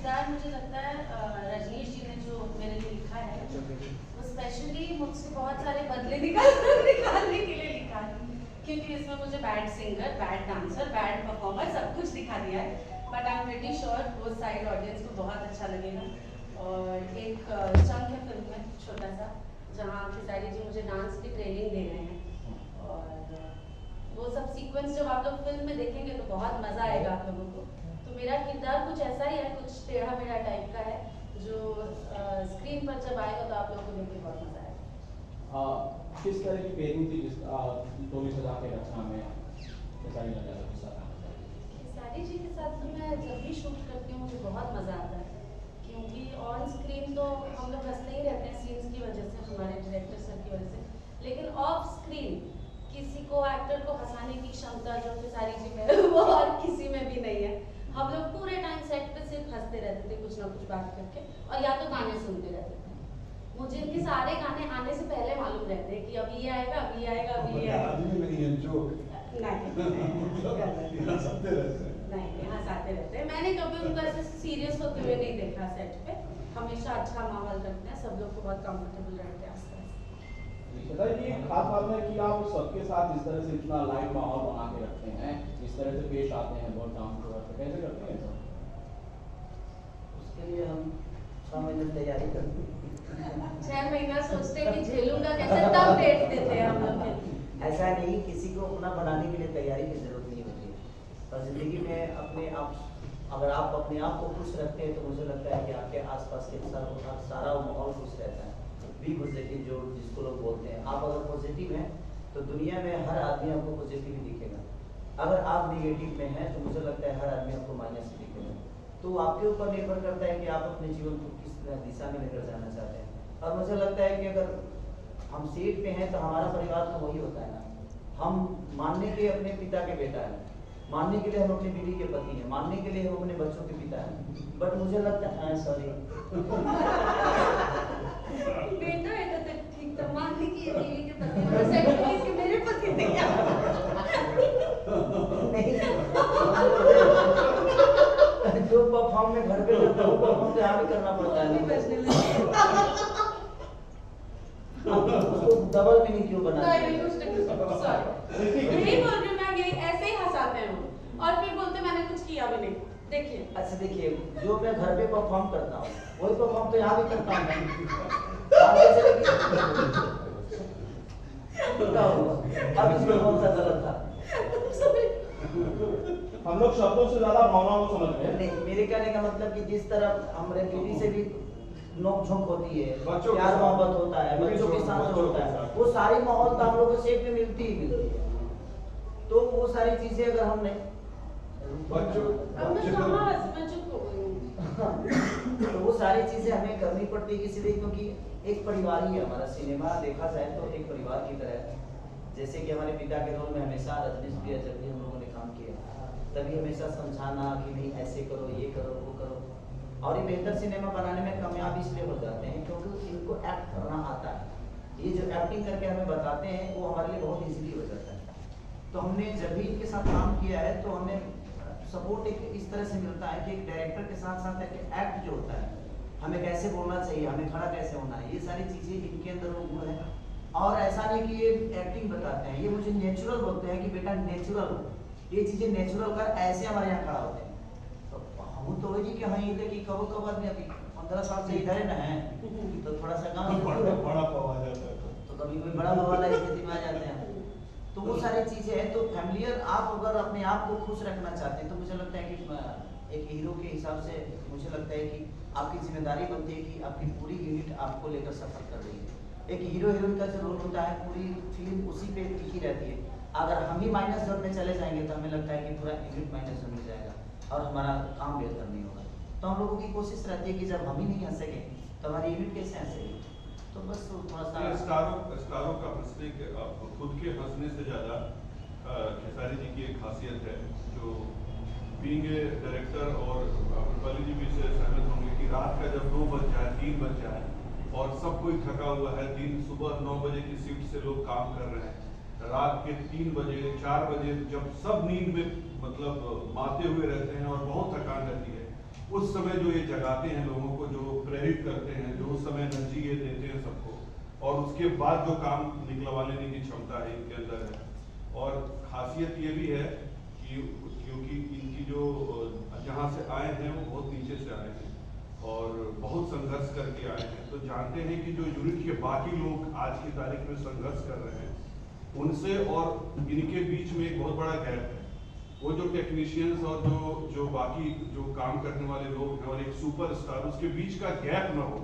किरदार मुझे लगता है रजनीश जी ने जो मेरे लिए लिखा है वो स्पेशली मुझसे बहुत सारे बदले निकालने के लिए लिखा है, क्योंकि इसमें मुझे bad singer, bad dancer, bad performer सब कुछ दिखा दिया है। But I am very sure वो साइड ऑडियंस को बहुत अच्छा लगेगा। और एक चंक है फिल्म में छोटा सा, जहाँ खेसारी जी मुझे डांस की ट्रेनिंग दे रहे हैं, और वो सब सीक्वेंस जब आप लोग फिल्म में देखेंगे तो बहुत मज़ा आएगा आप लोगों को। तो मेरा किरदार कुछ ऐसा ही है, कुछ टेढ़ा मेढ़ा टाइप का है, जो स्क्रीन पर जब आएगा तो आप लोगों को देख के बहुत मज़ा आएगा। किस तरह की पेयरिंग थी जिस टोली सजा के रचना में खेसारी जी के साथ तो मैं जब भी शूट करती हूँ मुझे बहुत मज़ा आता है, क्योंकि ऑन स्क्रीन तो हम लोग हंसते ही रहते हैं सीन्स की वजह से, हमारे डायरेक्टर सर की वजह से, लेकिन ऑफ स्क्रीन किसी को एक्टर को हंसाने की क्षमता जो खेसारी जी में है वो और किसी में भी नहीं है। हम लोग पूरे टाइम सेट पे सिर्फ हंसते रहते थे कुछ ना कुछ बात करके, और या तो गाने सुनते रहते थे। मुझे इनके सारे गाने आने से पहले मालूम रहते हैं कि अब ये आएगा, अब ये आएगा, अब ये आएगा। नहीं हंसाते रहते हैं। मैंने कभी उनको ऐसे सीरियस होते हुए नहीं देखा सेट पे, हमेशा अच्छा माहौल रखते हैं, सब लोग को बहुत कंफर्टेबल रहते हैं आसपास। ये खास बात है कि आप सबके साथ इस तरह से इतना लाइव माहौल बना के रखते हैं, इस तरह से पेश आते हैं, बहुत डाउन टू अर्थ, कैसे करते हैं सब? उसके लिए हम 6 महीने तैयारी करते हैं। 6 महीना सोचते हैं कि झेलूंगा कैसे, तब डेट देते हैं हम लोग। ऐसा नहीं, किसी को अपना बनाने के लिए तैयारी की जरूरत नहीं होती है। और जिंदगी में अपने आप, अगर आप अपने आप को खुश रखते हैं तो मुझे लगता है कि आपके आसपास के सारा माहौल खुश रहता है। बी पॉजिटिव जो जिसको लोग बोलते हैं, आप अगर पॉजिटिव हैं तो दुनिया में हर आदमी आपको पॉजिटिव ही दिखेगा। अगर आप निगेटिव में हैं तो मुझे लगता है हर आदमी आपको माइनस ही दिखेगा। तो आपके ऊपर निर्भर करता है कि आप अपने जीवन को किस दिशा में लेकर जाना चाहते हैं। और मुझे लगता है कि अगर हम सीट पे हैं तो हमारा परिवार तो वही होता है ना। हम मानने के अपने पिता के बेटा हैं, मानने के लिए हम अपनी बीवी के पति हैं, मानने के लिए हम अपने बच्चों के पिता हैं। बट मुझे लगता है सॉरी बेटा है तो ठीक था, मानने की बीवी के पति हैं, सेक्रेटरी के मेरे पति थे क्या? नहीं जो परफॉर्म में घर पे करता हूँ परफॉर्म यहाँ भी करना पड़ता है। उसको डबल मीनिंग क्यों बना? यही बोल रही मैं, यही ऐसे ही हंसाते हैं और फिर बोलते मैंने कुछ किया भी नहीं। देखिए अच्छा देखिए, जो मैं घर पे परफॉर्म करता हूँ वही परफॉर्म तो यहाँ भी करता हूँ। अब इसमें कौन सा गलत था? हम लोग शब्दों से ज्यादा भावनाओं को समझ रहे हैं। नहीं, मेरे कहने का मतलब कि जिस तरह हमारे बीवी से भी नोक झोंक होती है, प्यार मोहब्बत होता है, बच्चों के साथ होता है, वो सारी माहौल तो हम लोग को सेट में मिलती ही मिलती है। तो वो सारी चीजें अगर हमने तो वो सारी चीजें हमें करनी पड़ती है इसलिए क्योंकि एक परिवार ही है हमारा। सिनेमा देखा जाए तो एक परिवार की तरह है। जैसे कि हमारे पिता के रोल में हमेशा रजनीश प्रिया जब भी हम लोगों ने काम किया तभी हमेशा समझाना कि नहीं ऐसे करो, ये करो, वो करो। और ये बेहतर सिनेमा बनाने में कामयाब इसलिए हो जाते हैं क्योंकि इनको एक्ट करना आता है। ये जो एक्टिंग करके हमें बताते हैं वो हमारे लिए बहुत इजीली हो जाता है। तो हमने जब भी इनके साथ काम किया है तो हमें सपोर्ट एक इस तरह से मिलता है कि एक डायरेक्टर के साथ साथ एक एक्ट जो होता है, हमें कैसे बोलना चाहिए, हमें खड़ा कैसे होना है, ये सारी चीज़ें इनके अंदर वो गुण है। और ऐसा नहीं कि ये एक्टिंग बताते हैं, ये मुझे नेचुरल बोलते हैं कि बेटा नेचुरल हो, ये चीज़ें नेचुरल कर, ऐसे हमारे यहाँ खड़ा होते हैं। हम तो वही कि हाँ ये कि कब कब आदमी अभी 15 साल से इधर ही ना है तो थोड़ा सा काम बड़ा पवा जाता है तो कभी कोई बड़ा वाला स्थिति में आ जाते हैं। तो वो सारी चीजें हैं। तो फैमिलियर आप अगर अपने आप को खुश रखना चाहते हैं तो मुझे लगता है कि एक हीरो के हिसाब से मुझे लगता है कि आपकी जिम्मेदारी बनती है कि आपकी पूरी यूनिट आपको लेकर सफर कर रही है। एक हीरो हीरोइन का जो रोल होता है पूरी फिल्म उसी पे टिकी रहती है। अगर हम ही माइनस जोन में चले जाएंगे तो हमें लगता है कि पूरा यूनिट माइनस जोन में जाएगा और हमारा काम बेहतर नहीं होगा। तो हम लोगों की कोशिश रहती है कि जब हम ही नहीं हंसेंगे तो हमारी यूनिट कैसे हंसेगी। तो बस थोड़ा सा स्टारों का हंसने के खुद के हंसने से ज्यादा खेसारी जी की एक खासियत है जो बीइंग ए डायरेक्टर और अमरपाली जी भी इससे सहमत होंगे कि रात का जब 2 बज जाए 3 बज जाए और सब कोई थका हुआ है, दिन सुबह 9 बजे की शिफ्ट से लोग काम कर रहे हैं, रात के 3 बजे 4 बजे जब सब नींद में मतलब माते हुए रहते हैं और बहुत थकान रहती है, उस समय जो ये जगाते हैं लोगों को, जो प्रेरित करते हैं, जो उस समय एनर्जी ये देते हैं सबको, और उसके बाद जो काम निकलवा लेने की क्षमता है इनके अंदर है। और खासियत ये भी है कि क्योंकि इनकी जो जहाँ से आए हैं वो बहुत नीचे से आए हैं और बहुत संघर्ष करके आए हैं, तो जानते हैं कि जो यूनिट के बाकी लोग आज की तारीख में संघर्ष कर रहे हैं उनसे और इनके बीच में एक बहुत बड़ा गैप है। वो जो टेक्नीशियंस और जो बाकी जो काम करने वाले लोग हैं और एक सुपरस्टार, उसके बीच का गैप ना हो,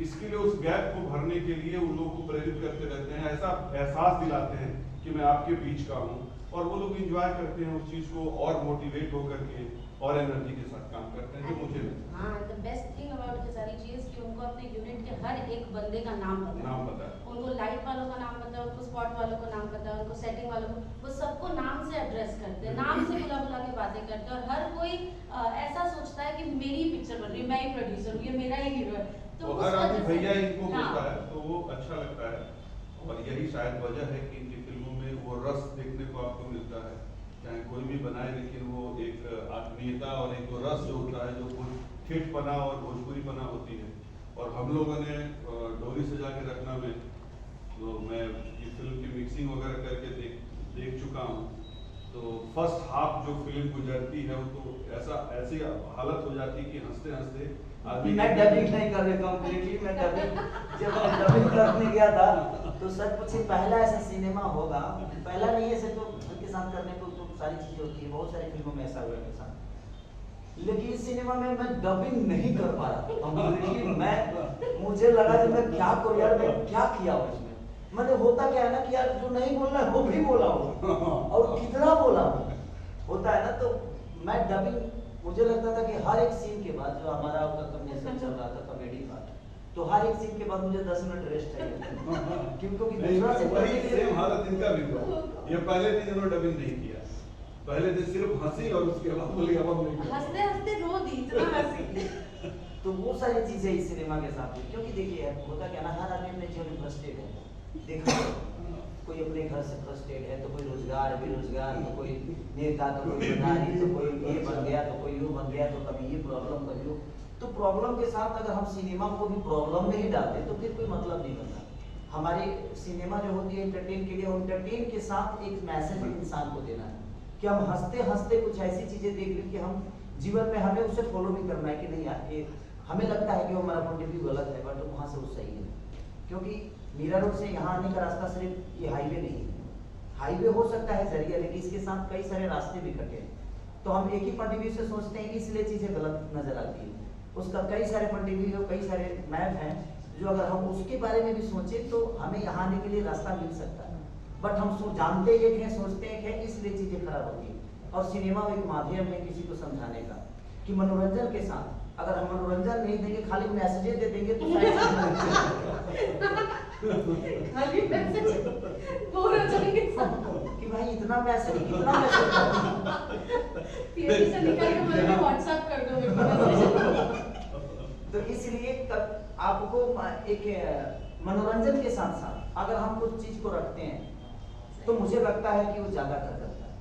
इसके लिए उस गैप को भरने के लिए उन लोगों को प्रेरित करते रहते हैं, ऐसा एहसास दिलाते हैं कि मैं आपके बीच का हूँ, और वो लोग एंजॉय करते हैं उस चीज को और मोटिवेट होकर के और एनर्जी के साथ काम करते हैं, जो मुझे लगता है। हाँ, the best thing about Khesari ji is कि उनको अपने यूनिट के हर एक बंदे का नाम पता है। उनको लाइट वालों का नाम पता है, उनको स्पॉट वालों का नाम पता है, उनको सेटिंग वालों को, वो सबको नाम से एड्रेस करते हैं, नाम से बुला बुला के बातें करते हैं, और हर कोई ऐसा सोचता है कि मेरी पिक्चर बन रही है, मैं ही प्रोड्यूसर हूँ, ये मेरा ही हीरो है। तो हर आदमी भैया इनको बोलता है, तो वो अच्छा लगता है, और यही शायद वजह है कि इनकी फिल्मों में वो रस देखने को आपको मिलता है। चाहे कोई भी बनाए, लेकिन वो एक आत्मीयता और एक वो रस जो होता है, जो ठेठपना और भोजपुरीपना होती है। और हम लोगों ने डोरी सजा के रखना में, तो मैं ये फिल्म की मिक्सिंग वगैरह करके देख चुका हूँ, तो फर्स्ट हाफ जो फिल्म गुजरती है वो तो ऐसी हालत हो जाती है कि हंसते हंसते आदमी। मैं डबिंग नहीं कर रहा कंप्लीटली, मैं डबिंग जब मैं डबिंग करने गया था तो सच पूछे पहला ऐसा सिनेमा होगा, पहला नहीं, ऐसे तो उनके साथ करने को तो सारी चीजें होती है, बहुत सारी फिल्मों में ऐसा हुआ मेरे साथ, लेकिन इस सिनेमा में मैं डबिंग नहीं कर पा रहा। मुझे लगा कि मैं क्या करूं यार, मैं क्या किया हूं इसमें। मतलब होता क्या है ना कि यार जो नहीं बोलना है वो भी बोला हूं, और कितना बोला हूं होता है ना। तो मैं डबिंग, मुझे लगता था कि हर एक सीन के बाद जो हमारा कॉम्बिनेशन चल रहा था कॉमेडी का, तो हर एक सीन के बाद मुझे 10 मिनट रेस्ट चाहिए, क्योंकि दूसरा से वही सेम हालत इनका भी हुआ। ये पहले दिन इन्होंने डबिंग नहीं किया, पहले दिन सिर्फ हंसी, और उसके बाद बोली अब हम नहीं हंसते हंसते रो दी, इतना हंसी। तो वो सारी चीजें इस सिनेमा के साथ हुई, क्योंकि देखिए होता क्या ना, हर आदमी अपने जीवन में फ्रस्ट्रेट है। देखो कोई अपने घर से फ्रस्ट्रेट है, तो कोई रोजगार बेरोजगार, तो कोई नेता, तो कोई प्रधानी, तो कोई ये बन गया, तो कोई वो बन गया, तो कभी ये प्रॉब्लम कभी वो। तो प्रॉब्लम के साथ अगर हम सिनेमा को भी प्रॉब्लम में ही डालते तो फिर कोई मतलब नहीं बनता। हमारी सिनेमा जो होती है एंटरटेन के लिए, एंटरटेन के साथ एक मैसेज इंसान को देना है कि हम हंसते हंसते कुछ ऐसी चीजें देख लें कि हम जीवन में हमें उसे फॉलो भी करना है कि नहीं यार, ये हमें लगता है कि वो हमारा पॉइंट ऑफ व्यू गलत है, बट वहाँ से वो सही है। क्योंकि मीरा रोड से यहाँ आने का रास्ता सिर्फ ये हाईवे नहीं है, हाईवे हो सकता है जरिया, लेकिन इसके साथ कई सारे रास्ते भी कटे हैं। तो हम एक ही पॉइंट ऑफ व्यू से सोचते हैं, इसलिए चीजें गलत नजर आती है। उसका कई सारे पॉइंट ऑफ व्यू, कई सारे मैप हैं, जो अगर हम उसके बारे में भी सोचें तो हमें यहाँ आने के लिए रास्ता मिल सकता है। बट हम जानते एक हैं, सोचते एक है, इसलिए चीजें खराब होती है। और सिनेमा एक माध्यम है किसी को समझाने का कि मनोरंजन के साथ अगर हम मनोरंजन नहीं देंगे, खाली मैसेजेस दे देंगे तो खाली मैसेज बोर हो जाएंगे कि भाई इतना मैसेज, कितना मैसेज थिएटर से निकल के मुझे व्हाट्सएप कर दो मेरे को। तो इसलिए आपको एक मनोरंजन के साथ साथ अगर हम कुछ चीज को रखते हैं तो मुझे लगता है कि वो ज्यादा कर करता है।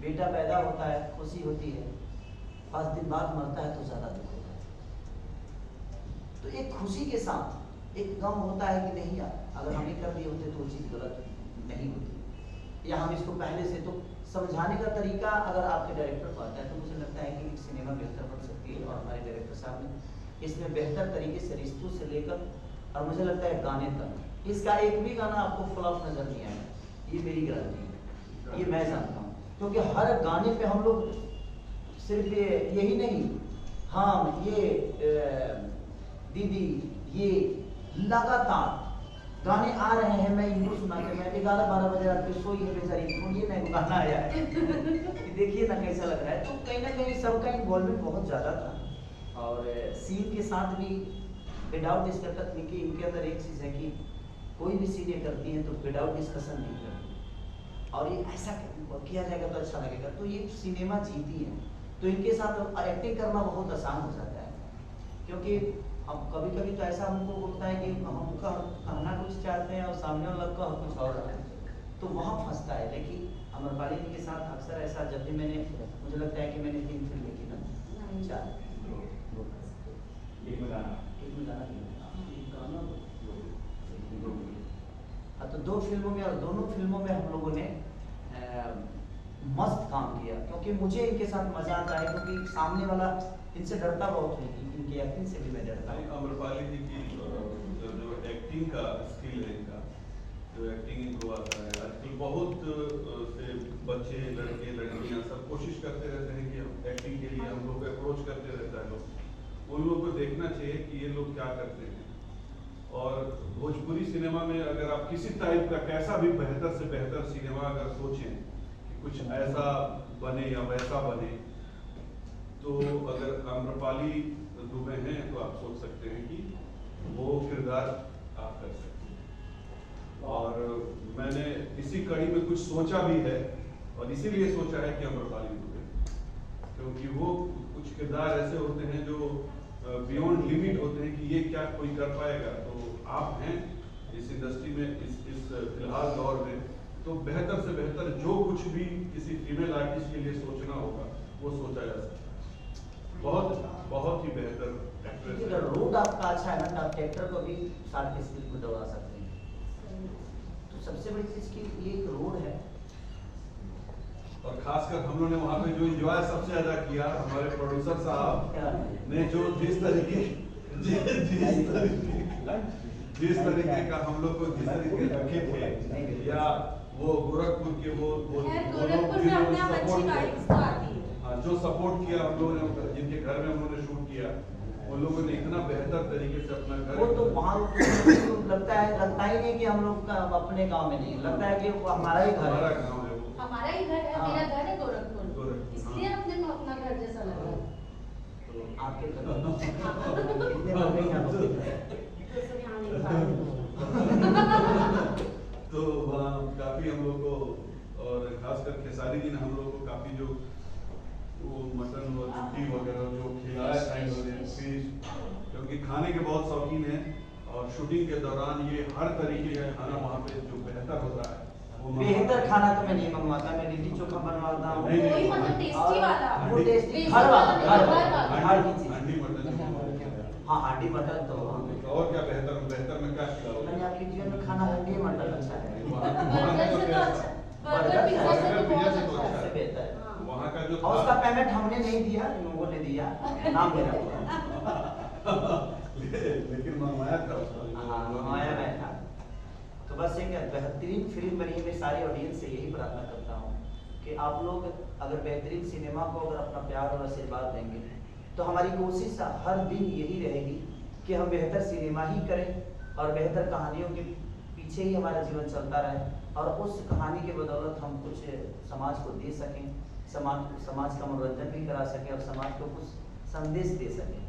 बेटा पैदा होता है, खुशी होती है, 5 दिन बाद मरता है तो ज्यादा दुख होता है। तो एक खुशी के साथ एक गम होता है कि नहीं यार, अगर हम ये कर दिए होते तो वो चीज गलत नहीं होती, या हम इसको पहले से तो समझाने का तरीका अगर आपके डायरेक्टर को आता है तो मुझे लगता है कि सिनेमा बेहतर बन सकती है। और हमारे डायरेक्टर साहब ने इसमें बेहतर तरीके से रिश्तों से लेकर और मुझे लगता है गाने तक, इसका एक भी गाना आपको फ्लॉप नजर नहीं आया, ये मेरी गारंटी है, ये मैं जानता हूँ। क्योंकि हर गाने पे हम लोग सिर्फ यही नहीं, हाँ ये दीदी, ये लगातार गाने आ रहे हैं, मैं इनको सुना के मैं 11-12 बजे रात को सोई है बेचारी, ये नहीं गाना आया है कि देखिए ना कैसा लग रहा है। तो कहीं ना कहीं सबका इन्वॉल्वमेंट बहुत ज़्यादा था। और सीन के साथ भी विदाउट इसका तकनीकी, इनके अंदर एक चीज़ है कि कोई भी सीन ये करती है तो विदाउट डिस्कशन नहीं करती, और ये ऐसा किया जाएगा तो अच्छा लगेगा, तो ये सिनेमा जीती है। तो इनके साथ एक्टिंग करना बहुत आसान हो जाता है, क्योंकि अब कभी कभी तो ऐसा हमको होता है कि हम उनका कहना कुछ चाहते हैं और सामने वाला का कुछ और रहा है, तो वहाँ फंसता है। लेकिन अमरपाली जी के साथ अक्सर ऐसा, जब भी मैंने, मुझे लगता है कि मैंने 3 फिल्में की ना, 4 एक में गाना एक में गाना हाँ, तो 2 फिल्मों में और दोनों फिल्मों में हम लोगों ने मस्त काम किया, क्योंकि मुझे इनके साथ मजा आता है, क्योंकि सामने वाला इनसे डरता बहुत है, इनकी एक्टिंग से भी मैं डरता हूँ। अम्रपाली जी की जो एक्टिंग का स्किल है इनका, जो एक्टिंग इनको आता है, आजकल बहुत से बच्चे लड़के लड़कियां सब कोशिश करते रहते हैं कि हम एक्टिंग के लिए हम लोग अप्रोच करते रहता है लोग, उन लोगों को देखना चाहिए कि ये लोग क्या करते हैं। और भोजपुरी सिनेमा में अगर आप किसी टाइप का कैसा भी बेहतर से बेहतर सिनेमा अगर सोचें कि कुछ ऐसा बने या वैसा बने, तो अगर अम्रपाली दुबे हैं तो आप सोच सकते हैं कि वो किरदार आप कर सकते हैं। और मैंने इसी कड़ी में कुछ सोचा भी है, और इसीलिए सोचा है कि अम्रपाली दुबे, क्योंकि वो कुछ किरदार ऐसे होते हैं जो बियॉन्ड लिमिट होते हैं कि ये क्या कोई कर पाएगा। तो आप हैं इस इंडस्ट्री में, इस फिलहाल दौर में, तो बेहतर से बेहतर जो कुछ भी किसी फीमेल आर्टिस्ट के लिए सोचना होगा वो सोचा जा सकता है। बहुत बहुत ही बेहतर एक्ट्रेस है। रोड आपका अच्छा है ना, तो आप कैरेक्टर को भी साथ के स्किल को दौड़ा सकते हैं। तो सबसे बड़ी चीज की ये एक रोड है, और खासकर हम लोगों ने वहाँ पे जो एंजॉय सबसे ज्यादा किया, हमारे प्रोड्यूसर साहब ने जो जिस तरीके का हम लोग को जिस तरीके रखे थे, या वो गोरखपुर के वो गोरखपुर में अपने आप अच्छी वाइब्स तो आती है। हाँ, जो सपोर्ट किया हम लोगों ने, जिनके घर में हम लोगों ने शूट किया, उन लोगों ने इतना बेहतर तरीके से अपना घर, वो तो वहाँ लगता ही नहीं कि हम लोग अपने गांव में नहीं, लगता है कि वो हमारा ही घर हमारा है। गाँव है वो। हमारा ही घर है, मेरा घर है गोरखपुर, गोरखपुर, इसलिए अपने को अपना घर जैसा लग रहा है। तो आपके घर कितने बन गई आप लोग? तो सब यहाँ नहीं खा रहे। तो वहाँ काफी हम लोग को, और खासकर खेसारी दिन हम लोग को काफी जो वो मटन और चुट्टी वगैरह जो खिलाया था इन्होंने, फिश, क्योंकि खाने के बहुत शौकीन हैं, और शूटिंग के दौरान ये हर तरीके का खाना वहाँ पे जो बेहतर होता है वो बेहतर खाना तो मैं नहीं मंगवाता, मैं लिट्टी चोखा बनवाता हूँ। नहीं, वही मतलब टेस्टी वाला, वो टेस्टी बेसिक घर वाला, वाला, घर घर वाला, वाला। घर की चीज। हंडी मटन। हाँ, हांडी मटन तो और क्या बेहतर बेहतर में क्या खिलाओगे? मैंने आपके जीवन में खाना हांडी मटन अच्छा है। बर्गर से तो अच्छा, बर्गर पिज्जा से तो बहुत अच्छा है। सबसे बेहतर है। हाँ। वहाँ का जो और उसका पेमेंट हमने नहीं दिया, इन लोगों ने दिया, नाम मेरा हुआ। लेकिन मंगवाया था उसको। हाँ, मंगवाया मैं था। तो बस एक बेहतरीन फिल्म बनी है। मैं सारी ऑडियंस से यही प्रार्थना करता हूँ कि आप लोग अगर बेहतरीन सिनेमा को अगर अपना प्यार और आशीर्वाद देंगे, तो हमारी कोशिश हर दिन यही रहेगी कि हम बेहतर सिनेमा ही करें और बेहतर कहानियों के पीछे ही हमारा जीवन चलता रहे, और उस कहानी के बदौलत हम कुछ समाज को दे सकें, समाज का मनोरंजन भी करा सकें और समाज को कुछ संदेश दे सकें।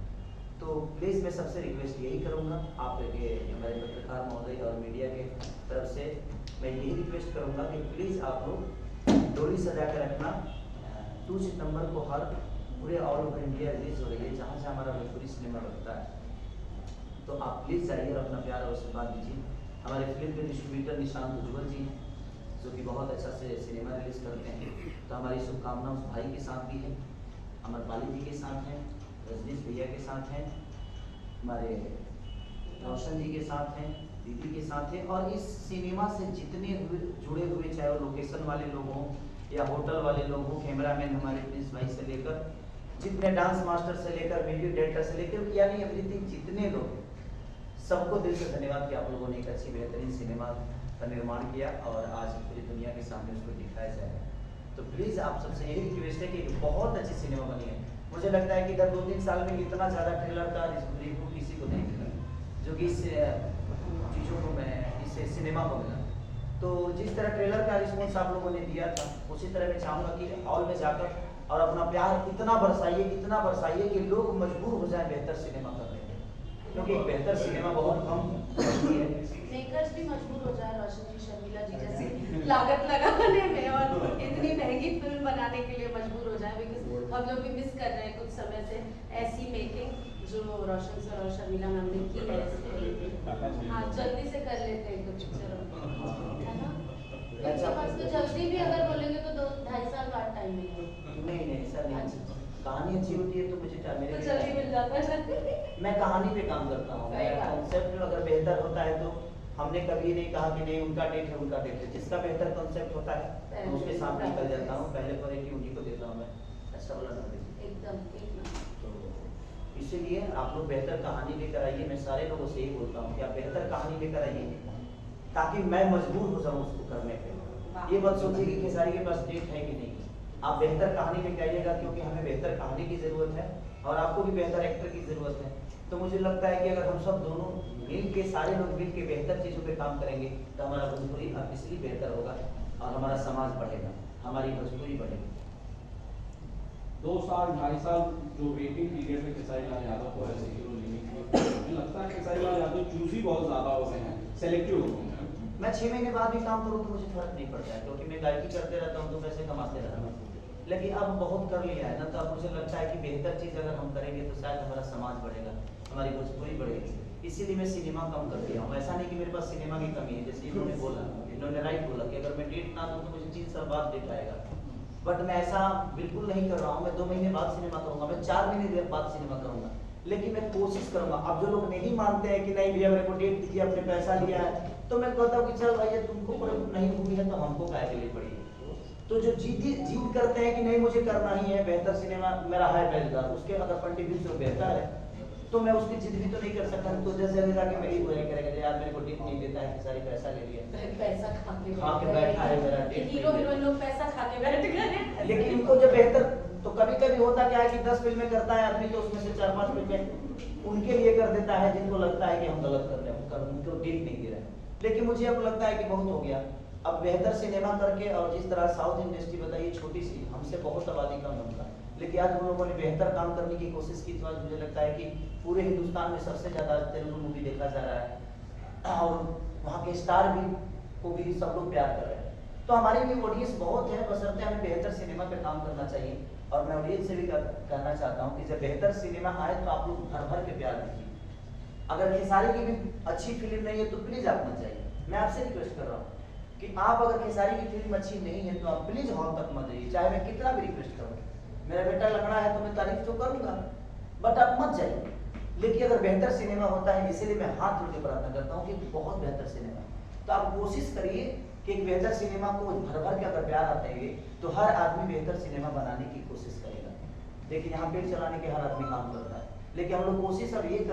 तो प्लीज़ मैं सबसे रिक्वेस्ट यही करूँगा, आप के हमारे पत्रकार महोदय और मीडिया के तरफ से मैं यही रिक्वेस्ट करूँगा कि प्लीज़ आप लोग डोली सजा कर रखना। 2 सितंबर को हर पूरे ऑल ओवर इंडिया रिलीज हो रही है, जहाँ से हमारा भोजपुरी सिनेमा लगता है। तो आप प्लीज़ जाइए और अपना प्यार और आशीर्वाद दीजिए। हमारे फिल्म के डिस्ट्रीब्यूटर निशांत उज्ज्वल जी, जो कि बहुत अच्छा से सिनेमा रिलीज करते हैं, तो हमारी शुभकामना उस भाई के साथ भी है, अमरपाली जी के साथ हैं, रजनीश भैया के साथ हैं, हमारे रोशन जी के साथ हैं, दीदी के साथ हैं, और इस सिनेमा से जितने जुड़े हुए, चाहे वो लोकेशन वाले लोग हों या होटल वाले लोग हों, कैमरामैन हमारे प्रिंस भाई से लेकर, जितने डांस मास्टर से लेकर, म्यूजिक डायरेक्टर से लेकर, यानी एवरीथिंग, जितने लोग, सबको दिल से धन्यवाद कि आप लोगों ने एक अच्छी बेहतरीन सिनेमा का निर्माण किया और आज पूरी दुनिया के सामने उसको दिखाया जाएगा। तो प्लीज़ आप सबसे यही रिक्वेस्ट है कि बहुत अच्छी सिनेमा बनी है। मुझे लगता है कि इधर 2-3 साल में इतना ज़्यादा ट्रेलर का रिव्यू किसी को नहीं मिला जो कि इस चीज़ों को मैं इस सिनेमा को मिला। तो जिस तरह ट्रेलर का रिस्पॉन्स आप लोगों ने दिया था, उसी तरह मैं चाहूँगा कि हॉल में जाकर और अपना प्यार इतना बरसाइए कि लोग मजबूर हो जाए बेहतर सिनेमा करने के, क्योंकि एक बेहतर सिनेमा बहुत कम बनती है। मेकर्स भी मजबूर हो जाए रोशन जी, शर्मिला जी जैसे लागत लगाने में और इतनी महंगी फिल्म बनाने के लिए मजबूर हो जाए, बिकॉज हम लोग भी मिस कर रहे हैं कुछ समय से ऐसी मेकिंग जो रोशन सर और शर्मिला मैम ने की है। हाँ, जल्दी से कर लेते हैं कुछ पिक्चर, है ना? इनके पास तो जल्दी भी अगर बोलेंगे तो 2-2.5 साल बाद टाइम मिलेगा। नहीं सर, नहीं। कहानी अच्छी होती है तो मुझे मेरे तो लिए जल्दी मिल जाता है। मैं कहानी पे काम करता हूँ। सही मैं बात। कॉन्सेप्ट अगर बेहतर होता है तो हमने कभी नहीं कहा कि नहीं उनका डेट है उनका डेट है। जिसका बेहतर कॉन्सेप्ट होता है तो उसके साथ निकल जाता हूँ। पहले प्रायोरिटी उन्हीं को देता हूँ मैं। ऐसा बोला ना देखिए। एकदम एक नंबर। तो इसीलिए आप लोग बेहतर कहानी लेकर आइए। मैं सारे लोगों से यही बोलता हूँ कि आप बेहतर कहानी लेकर आइए ताकि मैं मजबूर हो जाऊँ उसको करने पे। ये मत सोचिए कि खेसारी के पास डेट है कि नहीं। आप बेहतर कहानी लेकर आइएगा क्योंकि हमें बेहतर कहानी की जरूरत है और आपको भी बेहतर एक्टर की जरूरत है। तो मुझे लगता है कि अगर हम सब दोनों मिल के सारे लोग मिल के बेहतर चीजों पे काम करेंगे तो हमारा भोजपुरी इसलिए बेहतर होगा और हमारा समाज बढ़ेगा, हमारी भोजपुरी बढ़ेगी। 2 साल 2.5 साल जो वेटिंग पीरियड में खेसारी लाल यादव को है हीरो लेने के लिए, मुझे लगता है खेसारी लाल यादव चूजी बहुत ज्यादा हो गए हैं, सेलेक्टिव हो गए हैं। मैं 6 महीने बाद भी काम करूँ तो मुझे फर्क नहीं पड़ता है क्योंकि मैं गायकी करते रहता हूँ तो पैसे कमाते रहता हूँ। लेकिन अब बहुत कर लिया है ना तो अब मुझे लगता है कि बेहतर चीज अगर हम करेंगे तो शायद हमारा समाज बढ़ेगा, हमारी भोजपुरी बढ़ेगी। इसीलिए मैं सिनेमा कम कर दिया हूँ। ऐसा नहीं कि मेरे पास सिनेमा की कमी है, जैसे इन्होंने बोला, इन्होंने राइट बोला कि अगर मैं डेट ना दूँ तो मुझे 3 साल बाद डेट आएगा। बट मैं ऐसा बिल्कुल नहीं कर रहा हूँ। मैं 2 महीने बाद सिनेमा करूंगा, मैं 4 महीने बाद सिनेमा करूंगा, लेकिन मैं कोशिश करूंगा। अब जो लोग नहीं मानते हैं कि नहीं भैया मेरे को डेट दीजिए, अपने पैसा लिया है, तो मैं कहता हूँ कि चल भैया तुमको नहीं हुई है तो हमको काय के लिए पड़ी है। तो जो जीत करते हैं कि नहीं मुझे करना ही है, बेहतर सिनेमा मेरा है बेहतर, उसके अगर कंट्रीब्यूशन बेहतर है तो मैं उसकी जिद भी तो नहीं कर सकता। तो जैसे जाके मेरी बुराई करेगा यार मेरे को डेट नहीं देता है, सारी पैसा ले लिया, पैसा खा के बैठा है मेरा डेट। हीरो हीरोइन लोग पैसा खा के बैठ गए। लेकिन उनको जब बेहतर तो कभी कभी होता क्या है कि 10 फिल्में करता है आदमी तो उसमें से 4-5 फिल्में उनके लिए कर देता है जिनको लगता है कि हम गलत कर रहे हैं, उनको डेट नहीं दे रहे हैं। लेकिन मुझे अब लगता है कि बहुत हो गया। अब बेहतर सिनेमा करके और जिस तरह साउथ इंडस्ट्री बताइए छोटी सी, हमसे बहुत आबादी कम है उनका, लेकिन आज उन लोगों ने बेहतर काम करने की कोशिश की तो आज मुझे लगता है कि पूरे हिंदुस्तान में सबसे ज्यादा तेलुगु मूवी देखा जा रहा है और वहाँ के स्टार भी को भी सब लोग प्यार कर रहे हैं। तो हमारी भी ऑडियंस बहुत है, बशर्ते हमें बेहतर सिनेमा पे काम करना चाहिए। और मैं ऑडियंस से भी कहना चाहता हूँ कि जब बेहतर सिनेमा आए तो आप लोग भर भर के प्यार दीजिए। अगर खेसारी की भी अच्छी फिल्म नहीं है तो प्लीज आप मत जाइए। मैं आपसे रिक्वेस्ट कर रहा हूँ कि आप अगर खेसारी की फिल्म अच्छी नहीं है तो आप प्लीज हॉल तक मत जाइए, चाहे मैं कितना भी रिक्वेस्ट करूँ। मेरा बेटा लंगड़ा है तो मैं तारीफ तो करूंगा, बट आप मत जाइए। लेकिन अगर बेहतर सिनेमा होता है, इसीलिए मैं हाथ जोड़ के प्रार्थना करता हूँ कि बहुत बेहतर सिनेमा, तो आप कोशिश करिए कि एक बेहतर सिनेमा को भर भर के अगर प्यार आते हैं तो हर आदमी बेहतर सिनेमा बनाने की कोशिश करेगा। देखिए यहाँ पेट चलाने के हर आदमी काम करता है, लेकिन हम लोग कोशिश अब ये कर